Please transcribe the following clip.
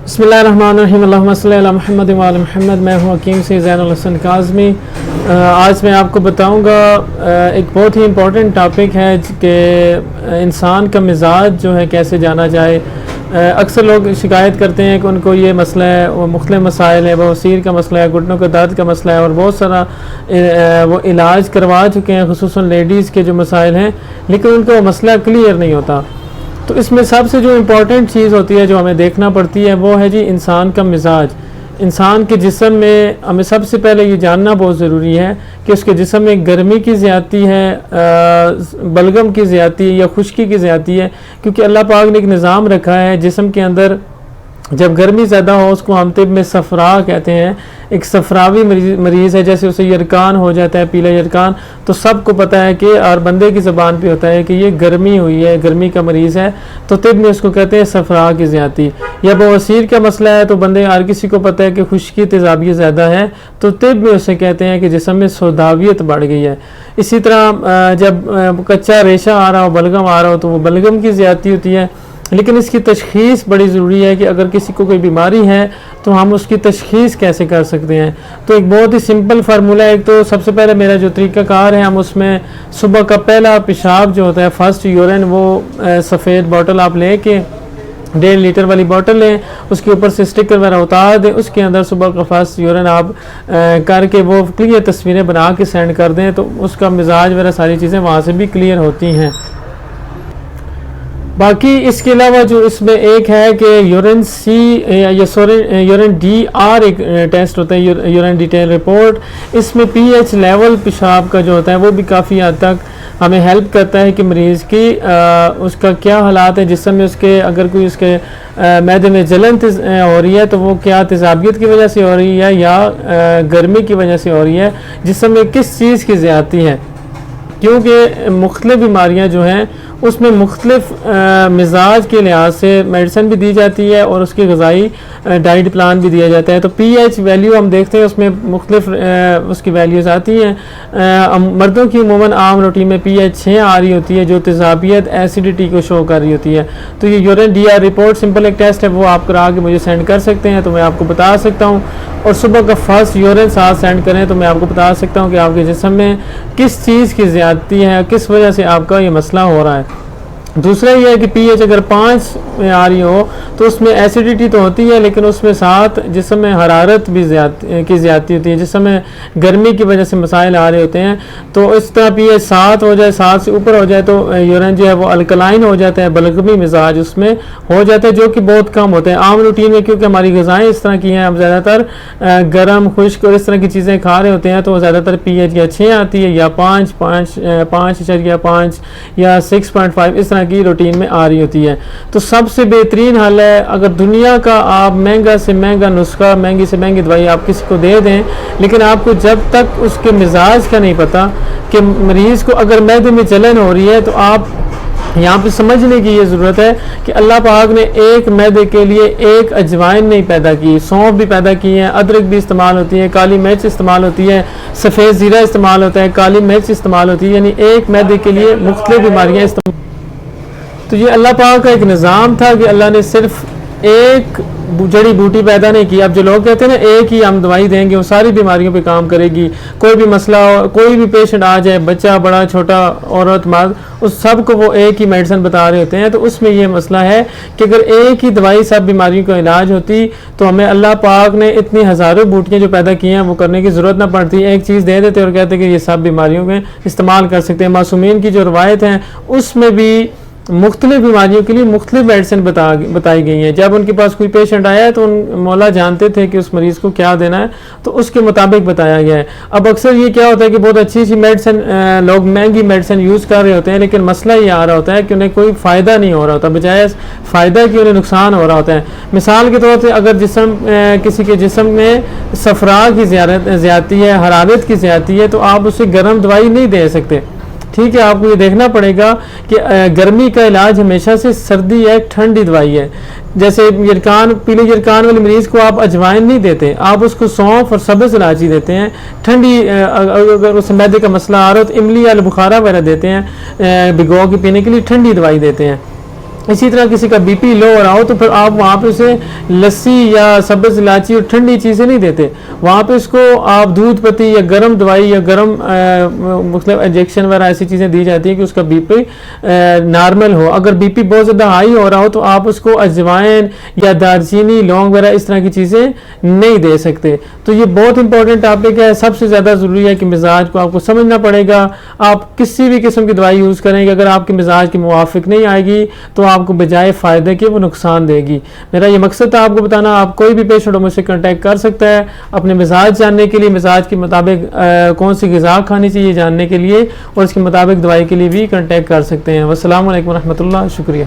بسم اللہ الرحمن الرحیم، اللہم صلی علی محمد و آل محمد۔ میں ہوں حکیم سے زین الحسن کاظمی۔ آج میں آپ کو بتاؤں گا ایک بہت ہی امپورٹنٹ ٹاپک ہے کہ انسان کا مزاج جو ہے کیسے جانا جائے۔ اکثر لوگ شکایت کرتے ہیں کہ ان کو یہ مسئلہ ہے، وہ مختلف مسائل ہے، بواسیر کا مسئلہ ہے، گھٹنوں کا درد کا مسئلہ ہے، اور بہت سارا وہ علاج کروا چکے ہیں، خصوصاً لیڈیز کے جو مسائل ہیں، لیکن ان کا وہ مسئلہ کلیئر نہیں ہوتا۔ تو اس میں سب سے جو امپورٹنٹ چیز ہوتی ہے جو ہمیں دیکھنا پڑتی ہے وہ ہے انسان کا مزاج۔ انسان کے جسم میں ہمیں سب سے پہلے یہ جاننا بہت ضروری ہے کہ اس کے جسم میں گرمی کی زیادتی ہے، بلغم کی زیادتی ہے یا خشکی کی زیادتی ہے، کیونکہ اللہ پاک نے ایک نظام رکھا ہے جسم کے اندر۔ جب گرمی زیادہ ہو اس کو ہم طب میں صفرا کہتے ہیں، ایک صفراوی مریض ہے، جیسے اسے یرکان ہو جاتا ہے، پیلا یرکان، تو سب کو پتہ ہے کہ اور بندے کی زبان پہ ہوتا ہے کہ یہ گرمی ہوئی ہے، گرمی کا مریض ہے، تو طب میں اس کو کہتے ہیں صفرا کی زیادتی۔ یا بواسیر کا مسئلہ ہے تو بندے ہر کسی کو پتہ ہے کہ خشکی تیزابیت زیادہ ہے، تو طب میں اسے کہتے ہیں کہ جسم میں سوداویت بڑھ گئی ہے۔ اسی طرح جب کچا ریشہ آ رہا ہو، بلغم آ رہا ہو، تو وہ بلغم کی زیادتی ہوتی ہے۔ لیکن اس کی تشخیص بڑی ضروری ہے کہ اگر کسی کو کوئی بیماری ہے تو ہم اس کی تشخیص کیسے کر سکتے ہیں۔ تو ایک بہت ہی سمپل فارمولہ ہے۔ ایک تو سب سے پہلے میرا جو طریقہ کار ہے، ہم اس میں صبح کا پہلا پیشاب جو ہوتا ہے، فرسٹ یورین، وہ سفید بوٹل آپ لے کے 1.5 لیٹر والی بوٹل لیں، اس کے اوپر سے اسٹکر وغیرہ اتار دیں، اس کے اندر صبح کا فرسٹ یورین آپ کر کے وہ کلیئر تصویریں بنا کے سینڈ کر دیں، تو اس کا مزاج وغیرہ ساری چیزیں وہاں سے بھی کلیئر ہوتی ہیں۔ باقی اس کے علاوہ جو اس میں ایک ہے کہ یورین سی یا یورین ڈی آر ایک ٹیسٹ ہوتا ہے، یورین ڈیٹیل رپورٹ۔ اس میں پی ایچ لیول پیشاب کا جو ہوتا ہے وہ بھی کافی حد تک ہمیں ہیلپ کرتا ہے کہ مریض کی اس کا کیا حالات ہے جسم میں، اس کے اگر کوئی اس کے معدے میں جلن ہو رہی ہے تو وہ کیا تیزابیت کی وجہ سے ہو رہی ہے یا گرمی کی وجہ سے ہو رہی ہے، جسم میں کس چیز کی زیادتی ہے، کیونکہ مختلف بیماریاں جو ہیں اس میں مختلف مزاج کے لحاظ سے میڈیسن بھی دی جاتی ہے اور اس کی غذائی ڈائٹ پلان بھی دیا جاتا ہے۔ تو پی ایچ ویلیو ہم دیکھتے ہیں، اس میں مختلف اس کی ویلیوز آتی ہیں۔ مردوں کی عموماً عام روٹین میں پی ایچ 6 آ رہی ہوتی ہے جو تیزابیت ایسیڈیٹی کو شو کر رہی ہوتی ہے۔ تو یہ urine D R report simple ایک ٹیسٹ ہے، وہ آپ کرا کے مجھے سینڈ کر سکتے ہیں تو میں آپ کو بتا سکتا ہوں، اور صبح کا فرسٹ یورین ساتھ سینڈ کریں تو میں آپ کو بتا سکتا ہوں کہ آپ کے جسم میں کس چیز کی زیادتی ہے، کس وجہ سے آپ کا یہ مسئلہ ہو رہا ہے۔ دوسرا یہ ہے کہ پی ایچ اگر 5 میں آ رہی ہو تو اس میں ایسیڈیٹی تو ہوتی ہے، لیکن اس میں ساتھ جسم میں حرارت بھی کی زیادتی ہوتی ہے، جسم میں گرمی کی وجہ سے مسائل آ رہے ہوتے ہیں۔ تو اس طرح پی ایچ 7 ہو جائے، 7 سے اوپر ہو جائے تو یورین جو ہے وہ الکلائن ہو جاتا ہے، بلغمی مزاج اس میں ہو جاتا ہے، جو کہ بہت کم ہوتا ہے عام روٹین میں، کیونکہ ہماری غذائیں اس طرح کی ہیں، ہم زیادہ تر گرم خشک اور اس طرح کی چیزیں کھا رہے ہوتے ہیں، تو زیادہ تر پی ایچ یا 6 آتی ہے یا 5.5 یا 6.5 اس طرح کی روٹین میں آ رہی ہوتی ہے۔ تو سب سے بہترین حل ہے، اگر دنیا کا آپ مہنگا سے مہنگا نسخہ، مہنگی سے مہنگی دوائی آپ کسی کو دے دیں، لیکن آپ کو جب تک اس کے مزاج کا نہیں پتا کہ مریض کو اگر معدے میں جلن ہو رہی ہے، تو آپ یہاں پہ سمجھنے کی یہ ضرورت ہے کہ اللہ پاک نے ایک معدے کے لیے ایک اجوائن نہیں پیدا کی، سونف بھی پیدا کی ہے، ادرک بھی استعمال ہوتی ہے، کالی مرچ استعمال ہوتی ہے، سفید زیرہ استعمال ہوتا ہے، کالی مرچ استعمال ہوتی ہے، یعنی ایک معدے کے لیے مختلف بیماریاں استعمال۔ تو یہ اللہ پاک کا ایک نظام تھا کہ اللہ نے صرف ایک جڑی بوٹی پیدا نہیں کی۔ اب جو لوگ کہتے ہیں نا ایک ہی ہم دوائی دیں گے وہ ساری بیماریوں پہ کام کرے گی، کوئی بھی مسئلہ ہو، کوئی بھی پیشنٹ آ جائے، بچہ بڑا چھوٹا عورت مرد، اس سب کو وہ ایک ہی میڈیسن بتا رہے ہوتے ہیں۔ تو اس میں یہ مسئلہ ہے کہ اگر ایک ہی دوائی سب بیماریوں کا علاج ہوتی تو ہمیں اللہ پاک نے اتنی ہزاروں بوٹیاں جو پیدا کی ہیں وہ کرنے کی ضرورت نہ پڑتی، ایک چیز دے دیتے اور کہتے کہ یہ سب بیماریوں میں استعمال کر سکتے ہیں۔ معصومین کی جو روایت ہیں اس میں بھی مختلف بیماریوں کے لیے مختلف میڈیسن بتائی گئی ہیں۔ جب ان کے پاس کوئی پیشنٹ آیا ہے تو مولا جانتے تھے کہ اس مریض کو کیا دینا ہے، تو اس کے مطابق بتایا گیا ہے۔ اب اکثر یہ کیا ہوتا ہے کہ بہت اچھی سی میڈیسن لوگ مہنگی میڈیسن یوز کر رہے ہوتے ہیں، لیکن مسئلہ یہ آ رہا ہوتا ہے کہ انہیں کوئی فائدہ نہیں ہو رہا ہوتا، بجائے فائدہ کی انہیں نقصان ہو رہا ہوتا ہے۔ مثال کے طور پہ اگر کسی کے جسم میں صفرا کی زیادتی ہے، حرارت کی زیادتی ہے، تو آپ اسے گرم دوائی نہیں دے سکتے، ٹھیک ہے۔ آپ کو یہ دیکھنا پڑے گا کہ گرمی کا علاج ہمیشہ سے سردی ہے، ٹھنڈی دوائی ہے۔ جیسے پیلے یرکان والے مریض کو آپ اجوائن نہیں دیتے، آپ اس کو سونف اور سبز الائچی دیتے ہیں۔ ٹھنڈی اگر اس معدے کا مسئلہ آ رہا ہو تو املی یا بخارا وغیرہ دیتے ہیں، بھگو کے پینے کے لیے ٹھنڈی دوائی دیتے ہیں۔ اسی طرح کسی کا بی پی لو ہو رہا ہو تو پھر آپ وہاں پہ اسے لسی یا سبز الائچی اور ٹھنڈی چیزیں نہیں دیتے، وہاں پہ اس کو آپ دودھ پتی یا گرم دوائی یا گرم مختلف انجیکشن وغیرہ ایسی چیزیں دی جاتی ہیں کہ اس کا بی پی نارمل ہو۔ اگر بی پی بہت زیادہ ہائی ہو رہا ہو تو آپ اس کو اجوائن یا دارچینی لونگ وغیرہ اس طرح کی چیزیں نہیں دے سکتے۔ تو یہ بہت امپورٹنٹ ٹاپک ہے، سب سے زیادہ ضروری ہے کہ مزاج کو آپ کو سمجھنا پڑے گا۔ آپ کسی بھی قسم کی دوائی یوز کریں گے، اگر آپ کے مزاج کے موافق نہیں آئے گی تو آپ کو بجائے فائدے کے وہ نقصان دے گی۔ میرا یہ مقصد تھا آپ کو بتانا، آپ کوئی بھی پیشنٹ مجھ سے کانٹیکٹ کر سکتا ہے اپنے مزاج جاننے کے لیے، مزاج کے مطابق کون سی غذا کھانی چاہیے جاننے کے لیے، اور اس کے مطابق دوائی کے لیے بھی کانٹیکٹ کر سکتے ہیں۔ والسلام علیکم ورحمۃ اللہ، شکریہ۔